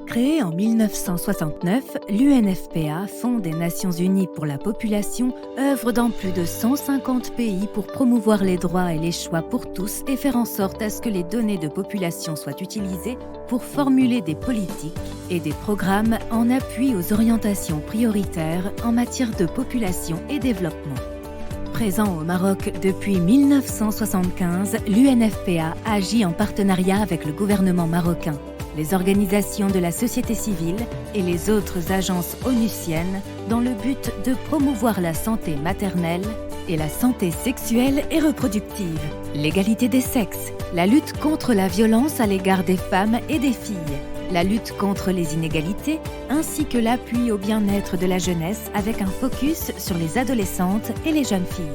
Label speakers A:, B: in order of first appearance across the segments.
A: Créée en 1969, l'UNFPA, Fonds des Nations Unies pour la population, œuvre dans plus de 150 pays pour promouvoir les droits et les choix pour tous et faire en sorte à ce que les données de population soient utilisées pour formuler des politiques et des programmes en appui aux orientations prioritaires en matière de population et développement. Présent au Maroc depuis 1975, l'UNFPA agit en partenariat avec le gouvernement marocain, les organisations de la société civile et les autres agences onusiennes dans le but de promouvoir la santé maternelle et la santé sexuelle et reproductive, l'égalité des sexes, la lutte contre la violence à l'égard des femmes et des filles, la lutte contre les inégalités, ainsi que l'appui au bien-être de la jeunesse avec un focus sur les adolescentes et les jeunes filles.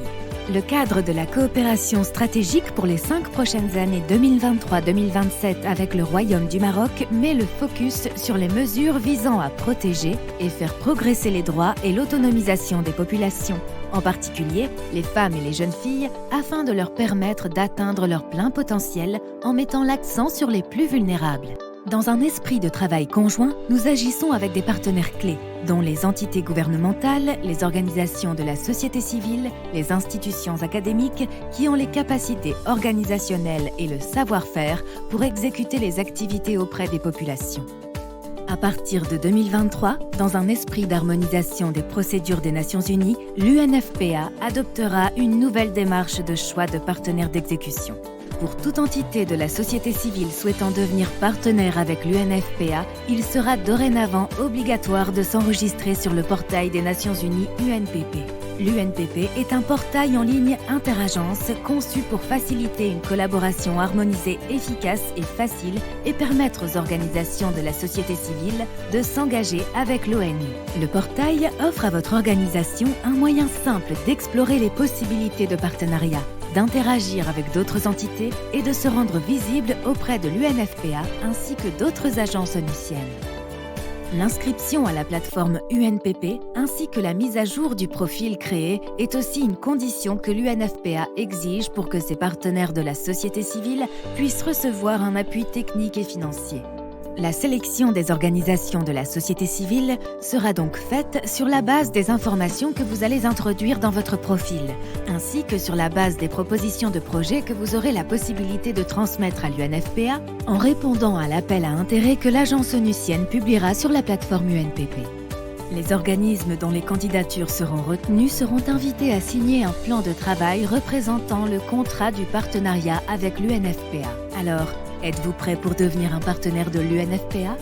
A: Le cadre de la coopération stratégique pour les 5 prochaines années 2023-2027 avec le Royaume du Maroc met le focus sur les mesures visant à protéger et faire progresser les droits et l'autonomisation des populations, en particulier les femmes et les jeunes filles, afin de leur permettre d'atteindre leur plein potentiel en mettant l'accent sur les plus vulnérables. Dans un esprit de travail conjoint, nous agissons avec des partenaires clés, dont les entités gouvernementales, les organisations de la société civile, les institutions académiques qui ont les capacités organisationnelles et le savoir-faire pour exécuter les activités auprès des populations. À partir de 2023, dans un esprit d'harmonisation des procédures des Nations Unies, l'UNFPA adoptera une nouvelle démarche de choix de partenaires d'exécution. Pour toute entité de la société civile souhaitant devenir partenaire avec l'UNFPA, il sera dorénavant obligatoire de s'enregistrer sur le portail des Nations Unies UNPP. L'UNPP est un portail en ligne interagence conçu pour faciliter une collaboration harmonisée, efficace et facile et permettre aux organisations de la société civile de s'engager avec l'ONU. Le portail offre à votre organisation un moyen simple d'explorer les possibilités de partenariat, d'interagir avec d'autres entités et de se rendre visible auprès de l'UNFPA ainsi que d'autres agences onusiennes. L'inscription à la plateforme UNPP ainsi que la mise à jour du profil créé est aussi une condition que l'UNFPA exige pour que ses partenaires de la société civile puissent recevoir un appui technique et financier. La sélection des organisations de la société civile sera donc faite sur la base des informations que vous allez introduire dans votre profil, ainsi que sur la base des propositions de projets que vous aurez la possibilité de transmettre à l'UNFPA en répondant à l'appel à intérêt que l'agence onusienne publiera sur la plateforme UNPP. Les organismes dont les candidatures seront retenues seront invités à signer un plan de travail représentant le contrat du partenariat avec l'UNFPA. Alors, êtes-vous prêt pour devenir un partenaire de l'UNFPA ?